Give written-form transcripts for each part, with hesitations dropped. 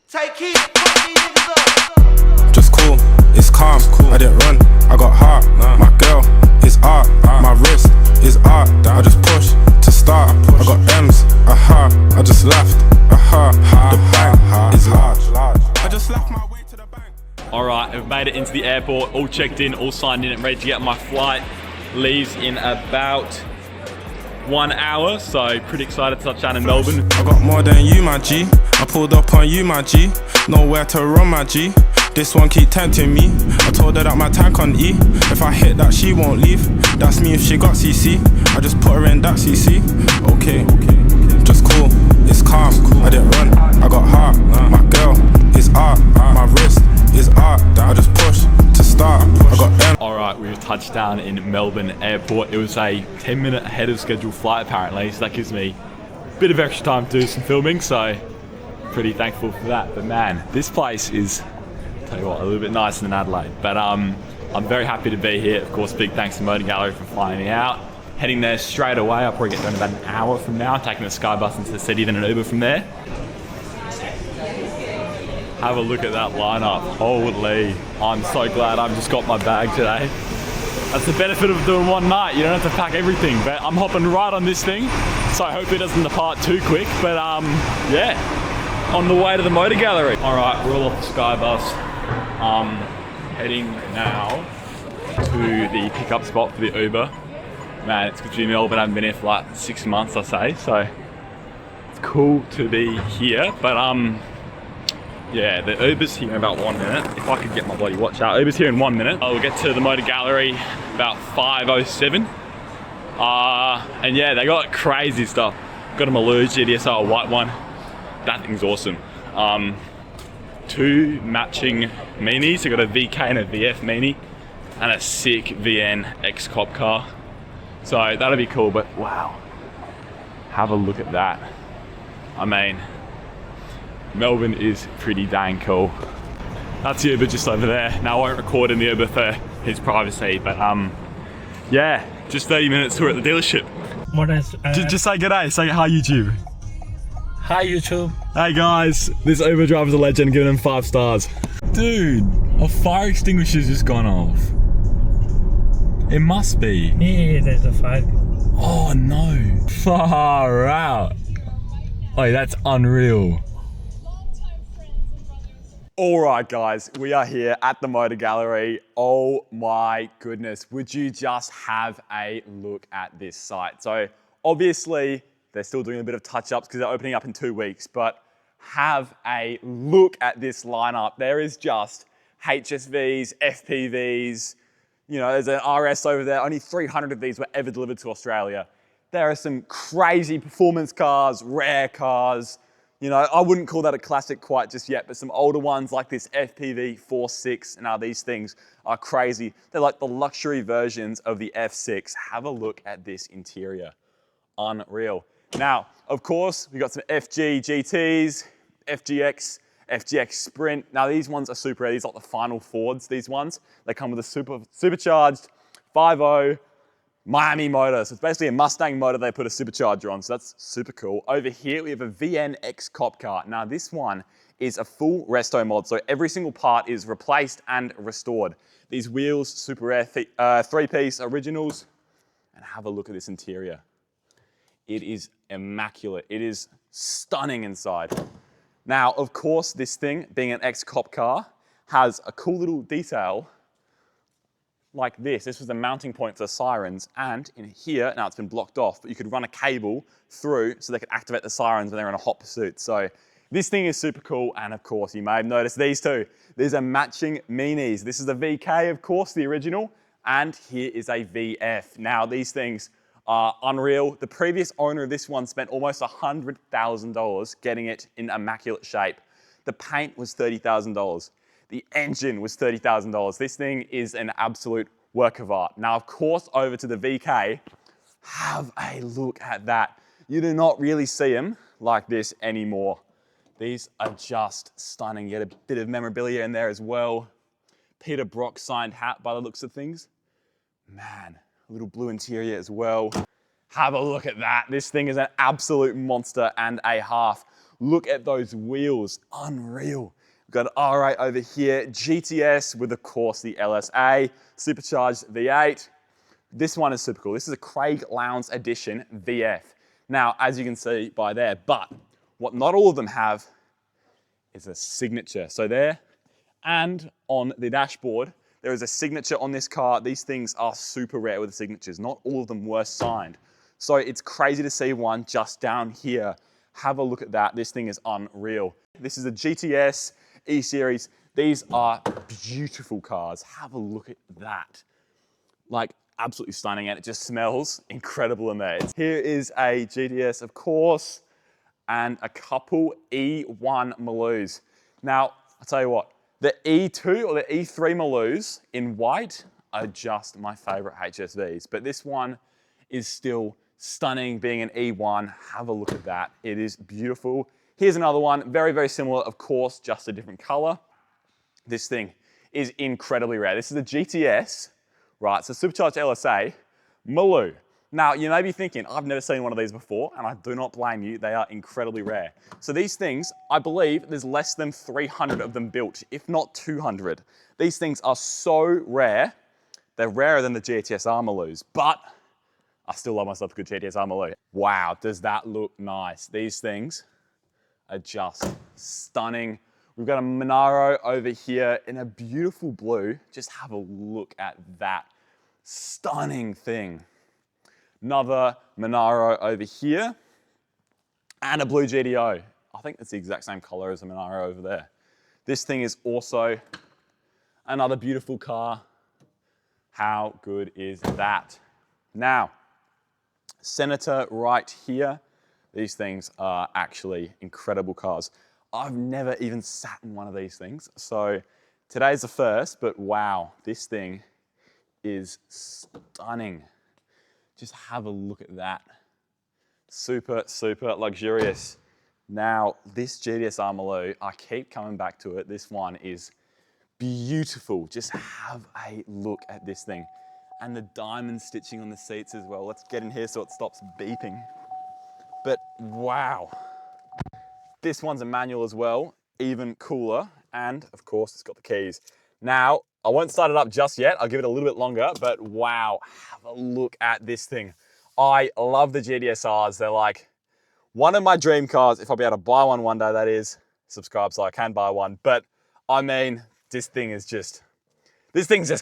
Take heat, fuck these niggas up. Just cool, it's calm, I didn't run, I got heart. My girl is art, my wrist is art. I just push to start, I got M's, I just laughed, the bank is large. I just left my way to the bank. Alright, I've made it into the airport, all checked in, all signed in and ready to get my flight. Leaves in about 1 hour, so pretty excited to touch down in Melbourne. I got more than you, my G. I pulled up on you, my G. Nowhere to run, my G. This one keep tempting me. I told her that my tank on E. If I hit that, she won't leave. That's me if she got CC. I just put her in that CC. Okay, just cool, it's calm. I didn't run, I got heart. My girl is art, my wrist is art. I just push to start. I got M. Alright, we've touched down in Melbourne Airport. It was a 10-minute ahead of schedule flight apparently, so that gives me a bit of extra time to do some filming, so pretty thankful for that. But man, this place is, tell you what, a little bit nicer than Adelaide. But I'm very happy to be here. Of course, big thanks to Motor Gallery for flying me out. Heading there straight away. I'll probably get there in about an hour from now, taking a sky bus into the city, then an Uber from there. Have a look at that lineup. Holy, I'm so glad I've just got my bag today. That's the benefit of doing one night. You don't have to pack everything, but I'm hopping right on this thing. So I hope it doesn't depart too quick, but yeah, on the way to the Motor Gallery. All right, we're all off the sky bus. Heading now to the pickup spot for the Uber. Man, it's good to be in Melbourne. I haven't been here for like 6 months, I say, so it's cool to be here. But yeah, the Uber's here in about 1 minute. If I could get my bloody watch out. Uber's here in 1 minute. I'll get to the Motor Gallery about 5:07. And yeah, they got crazy stuff. Got a Maloo GDSR, a white one. That thing's awesome. 2 matching minis. I got a VK and a VF mini, and a sick VN X cop car. So that'll be cool, but wow. Have a look at that. I mean, Melbourne is pretty dang cool. That's the Uber just over there. Now I won't record in the Uber for his privacy, but yeah, just 30 minutes we're at the dealership. What is Just say g'day, say hi YouTube. Hi YouTube. Hey guys, this Uber driver's a legend, giving him 5 stars. Dude, a fire extinguisher's just gone off. It must be. Yeah, there's a fire. Oh no. Far out. Oh, that's unreal. All right, guys, we are here at the Motor Gallery. Oh my goodness, would you just have a look at this site? So obviously, they're still doing a bit of touch-ups because they're opening up in 2 weeks, but have a look at this lineup. There is just HSVs, FPVs, you know, there's an RS over there. Only 300 of these were ever delivered to Australia. There are some crazy performance cars, rare cars. You know, I wouldn't call that a classic quite just yet, but some older ones like this FPV 4.6, now these things are crazy. They're like the luxury versions of the F6. Have a look at this interior. Unreal. Now, of course, we've got some FG GTs, FGX, FGX Sprint. Now these ones are super rare. These are like the final Fords, these ones. They come with a supercharged 5.0 Miami motor. So it's basically a Mustang motor they put a supercharger on, so that's super cool. Over here we have a VNX cop car. Now this one is a full resto mod, so every single part is replaced and restored. These wheels, super rare, 3-piece originals. And have a look at this interior. It is immaculate. It is stunning inside. Now, of course, this thing, being an ex-cop car, has a cool little detail like this. This was the mounting point for the sirens, and in here, now it's been blocked off, but you could run a cable through so they could activate the sirens when they're in a hot pursuit. So this thing is super cool, and of course, you may have noticed these two. These are matching minis. This is the VK, of course, the original, and here is a VF. Now, these things are unreal. The previous owner of this one spent almost $100,000 getting it in immaculate shape. The paint was $30,000. The engine was $30,000. This thing is an absolute work of art. Now, of course, over to the VK, have a look at that. You do not really see them like this anymore. These are just stunning. You get a bit of memorabilia in there as well. Peter Brock signed hat by the looks of things. Man. A little blue interior as well. Have a look at that. This thing is an absolute monster and a half. Look at those wheels, unreal. We've got an R8 over here, GTS with, of course, the LSA, supercharged V8. This one is super cool. This is a Craig Lowndes Edition VF. Now, as you can see by there, but what not all of them have is a signature. So there, and on the dashboard, there is a signature on this car. These things are super rare with the signatures. Not all of them were signed. So it's crazy to see one just down here. Have a look at that. This thing is unreal. This is a GTS E-Series. These are beautiful cars. Have a look at that. Like, absolutely stunning, and it just smells incredible in there. Here is a GTS, of course, and a couple E1 Maloos. Now, I'll tell you what, the E2 or the E3 Maloos in white are just my favorite HSVs, but this one is still stunning being an E1. Have a look at that. It is beautiful. Here's another one, very, very similar, of course, just a different color. This thing is incredibly rare. This is a GTS, right? So supercharged LSA, maloo. Now, you may be thinking, I've never seen one of these before, and I do not blame you. They are incredibly rare. So these things, I believe there's less than 300 of them built, if not 200. These things are so rare, they're rarer than the GTSR Maloos, but I still love myself a good GTSR Maloo. Wow, does that look nice? These things are just stunning. We've got a Monaro over here in a beautiful blue. Just have a look at that stunning thing. Another Monaro over here and a blue GDO. I think it's the exact same color as the Monaro over there. This thing is also another beautiful car. How good is that? Now, Senator right here. These things are actually incredible cars. I've never even sat in one of these things. So today's the first, but wow, this thing is stunning. Just have a look at that. Super, super luxurious. Now, this GTSR Maloo, I keep coming back to it. This one is beautiful. Just have a look at this thing. And the diamond stitching on the seats as well. Let's get in here so it stops beeping. But wow. This one's a manual as well, even cooler. And of course, it's got the keys. Now, I won't start it up just yet. I'll give it a little bit longer, but wow, have a look at this thing. I love the GTSRs. They're like one of my dream cars. If I'll be able to buy one day, that is. Subscribe so I can buy one. But I mean, this thing's just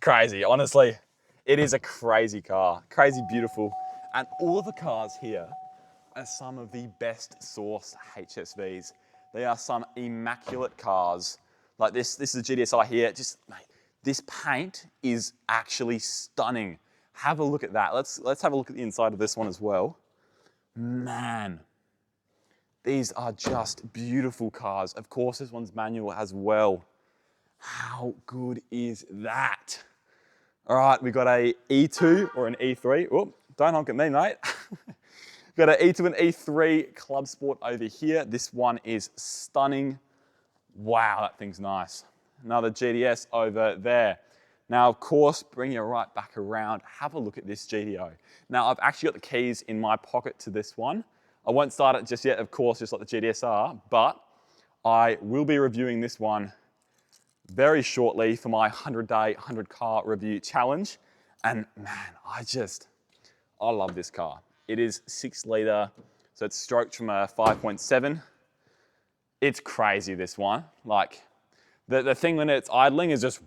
crazy, honestly. It is a crazy car, crazy beautiful. And all of the cars here are some of the best sourced HSVs. They are some immaculate cars. Like this is a GTSI here. Just, mate, this paint is actually stunning. Have a look at that. Let's have a look at the inside of this one as well. Man, these are just beautiful cars. Of course, this one's manual as well. How good is that? All right, we've got a E2 or an E3. Oh, don't honk at me, mate. We've got an E2 and E3 Club Sport over here. This one is stunning. Wow, that thing's nice. Another GTS over there. Now, of course, bring you right back around. Have a look at this GTO. Now, I've actually got the keys in my pocket to this one. I won't start it just yet, of course, just like the GTSR, but I will be reviewing this one very shortly for my 100-day, 100-car review challenge. And man, I love this car. It is 6 litre, so it's stroked from a 5.7. It's crazy, this one. Like, the thing when it's idling is just,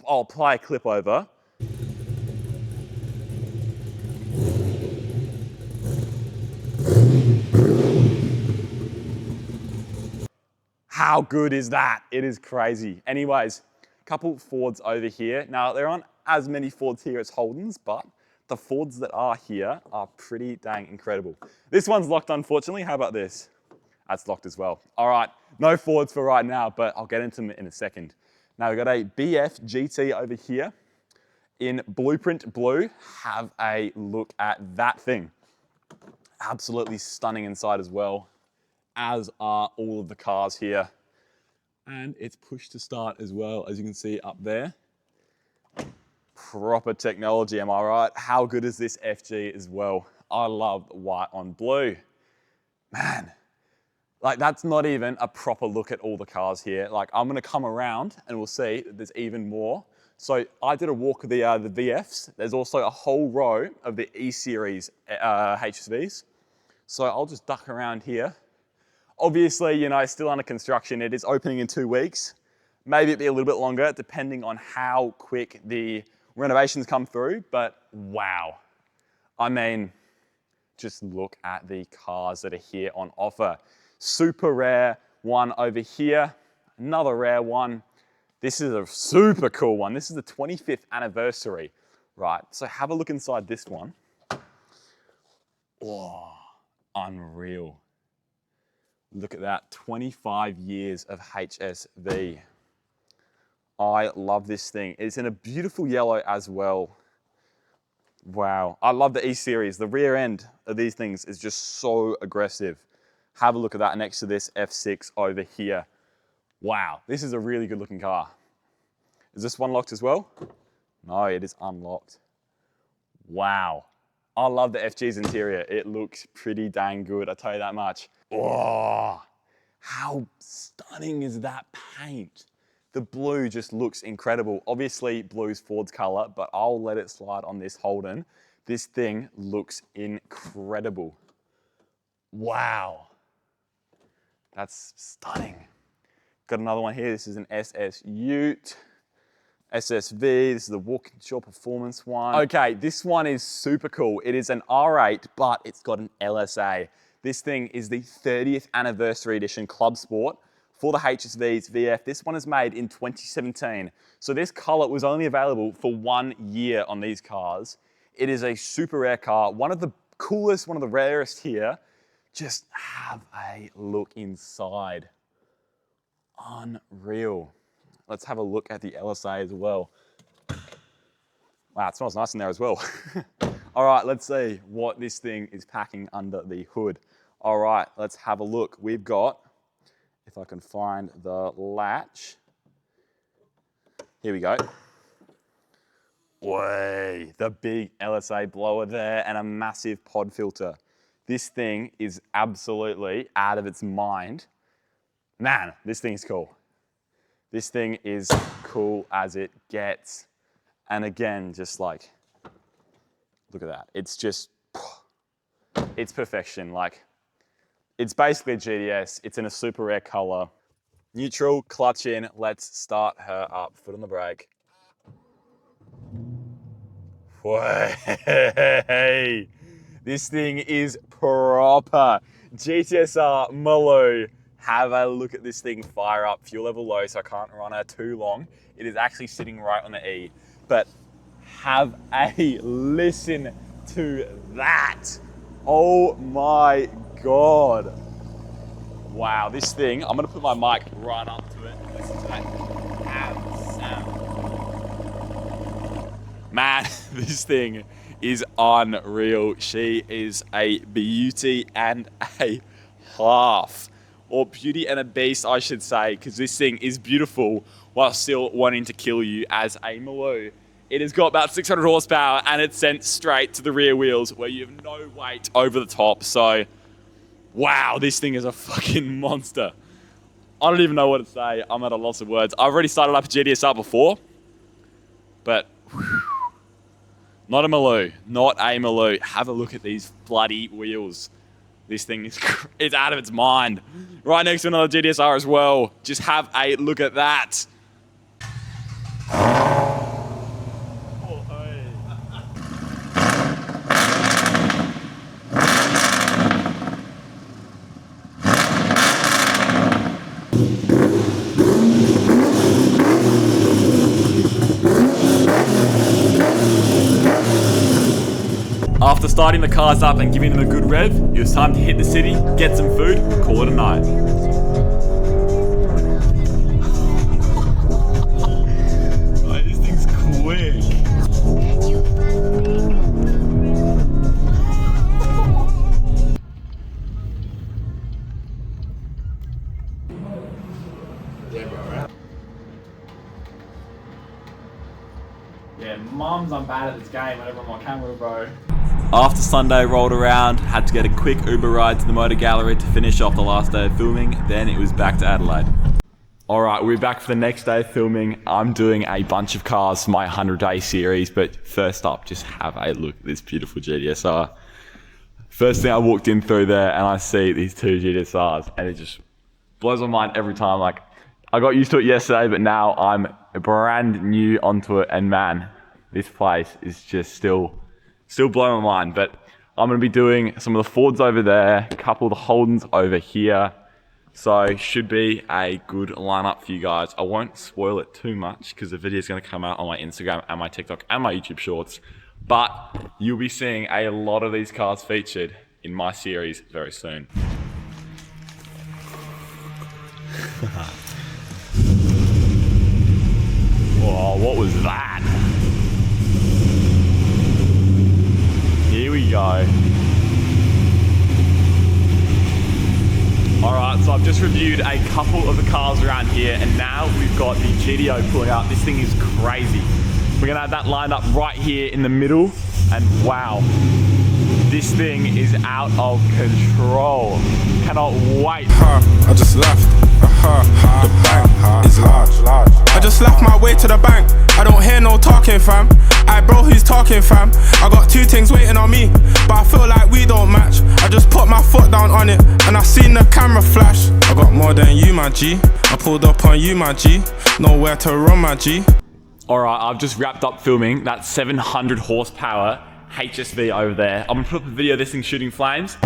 I'll play a clip over. How good is that? It is crazy. Anyways, a couple Fords over here. Now, there aren't as many Fords here as Holdens, but the Fords that are here are pretty dang incredible. This one's locked, unfortunately. How about this? That's locked as well. All right, no Fords for right now, but I'll get into them in a second. Now, we've got a BF GT over here in blueprint blue. Have a look at that thing. Absolutely stunning inside as well, as are all of the cars here. And it's push to start as well, as you can see up there. Proper technology, am I right? How good is this FG as well? I love white on blue. Man, Like that's not even a proper look at all the cars here. Like I'm gonna come around and we'll see that there's even more. So I did a walk of the VFs. There's also a whole row of the E-Series HSVs. So I'll just duck around here. Obviously, you know, still under construction. It is opening in 2 weeks. Maybe it'll be a little bit longer depending on how quick the renovations come through, but wow. I mean, just look at the cars that are here on offer. Super rare one over here, another rare one. This is a super cool one. This is the 25th anniversary, right? So have a look inside this one. Oh, unreal. Look at that, 25 years of HSV. I love this thing. It's in a beautiful yellow as well. Wow, I love the E-Series. The rear end of these things is just so aggressive. Have a look at that next to this F6 over here. Wow, this is a really good looking car. Is this one locked as well? No, it is unlocked. Wow. I love the FG's interior. It looks pretty dang good, I tell you that much. Oh, how stunning is that paint? The blue just looks incredible. Obviously, blue's Ford's color, but I'll let it slide on this Holden. This thing looks incredible. Wow. That's stunning. Got another one here. This is an SS Ute. SSV, this is the Walkinshaw Performance one. Okay, this one is super cool. It is an R8, but it's got an LSA. This thing is the 30th anniversary edition Club Sport for the HSVs VF. This one is made in 2017. So this color was only available for 1 year on these cars. It is a super rare car. One of the coolest, one of the rarest here. Just have a look inside. Unreal. Let's have a look at the LSA as well. Wow, it smells nice in there as well. All right, let's see what this thing is packing under the hood. All right, let's have a look. We've got, if I can find the latch. Here we go. Way, the big LSA blower there and a massive pod filter. This thing is absolutely out of its mind. Man, this thing's cool. This thing is cool as it gets. And again, just like, look at that. It's just, it's perfection. Like, it's basically a GDS. It's in a super rare color. Neutral, clutch in. Let's start her up. Foot on the brake. Way. This thing is proper. GTSR maloo. Have a look at this thing fire up. Fuel level low, so I can't run her too long. It is actually sitting right on the E. But have a listen to that. Oh my God. Wow, this thing, I'm gonna put my mic right up to it. Listen to that sound. Man, this thing is unreal. She is a beauty and a half. Or beauty and a beast, I should say, because this thing is beautiful while still wanting to kill you as a maloo. It has got about 600 horsepower and it's sent straight to the rear wheels where you have no weight over the top. So, wow, this thing is a fucking monster. I don't even know what to say. I'm at a loss of words. I've already started up a GDSR before, but whew, not a maloo, not a maloo. Have a look at these bloody wheels. This thing is it's out of its mind. Right next to another GDSR as well. Just have a look at that. After starting the cars up and giving them a good rev, it was time to hit the city, get some food, call it a night. Oh, this thing's quick. Yeah, Mum's I'm bad at this game whenever I'm on camera, bro. After Sunday rolled around, had to get a quick Uber ride to the motor gallery to finish off the last day of filming, then it was back to Adelaide. Alright, we're back for the next day of filming. I'm doing a bunch of cars for my 100-day series, but first up, just have a look at this beautiful GTSR. First thing I walked in through there and I see these two GTSRs and it just blows my mind every time. Like, I got used to it yesterday, but now I'm brand new onto it, and man, this place is just still blowing my mind. But I'm going to be doing some of the Fords over there, a couple of the Holdens over here. So should be a good lineup for you guys. I won't spoil it too much because the video is going to come out on my Instagram and my TikTok and my YouTube shorts. But you'll be seeing a lot of these cars featured in my series very soon. Whoa, what was that? Here we go. Alright, so I've just reviewed a couple of the cars around here, and now we've got the GTO pulling up. This thing is crazy. We're gonna have that lined up right here in the middle, and wow, this thing is out of control. Cannot wait. I just left. The bank is large. I just left my way to the bank. I don't hear no talking, fam. Aye, bro, who's talking, fam? I got two things waiting on me, but I feel like we don't match. I just put my foot down on it, and I seen the camera flash. I got more than you, my G. I pulled up on you, my G. Nowhere to run, my G. Alright, I've just wrapped up filming that 700 horsepower HSV over there. I'm gonna put up a video of this thing shooting flames.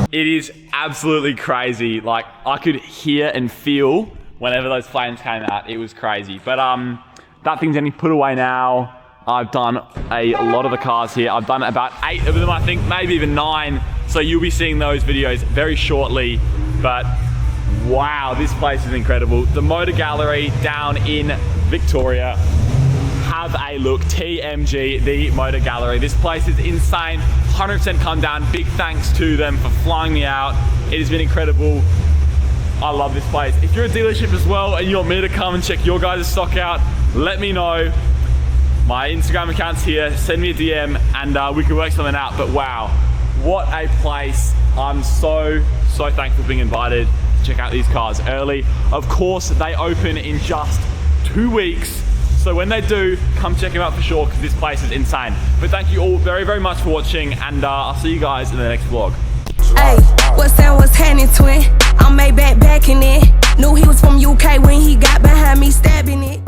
It is absolutely crazy. Like, I could hear and feel whenever those flames came out. It was crazy. But that thing's getting put away now. I've done a lot of the cars here. I've done about 8 of them, I think, maybe even 9. So you'll be seeing those videos very shortly. But wow, this place is incredible. The Motor Gallery down in Victoria. Have a look. TMG, the Motor Gallery. This place is insane. 100% come down. Big thanks to them for flying me out. It has been incredible. I love this place. If you're a dealership as well and you want me to come and check your guys' stock out, let me know. My Instagram account's here. Send me a DM and we can work something out. But wow, what a place. I'm so thankful for being invited to check out these cars early. Of course, they open in just 2 weeks. So when they do, come check them out for sure, because this place is insane. But thank you all very much for watching, and I'll see you guys in the next vlog. Hey, what's that, what's happening, twin? I'm Maybach backing it. Knew he was from UK when he got behind me stabbing it.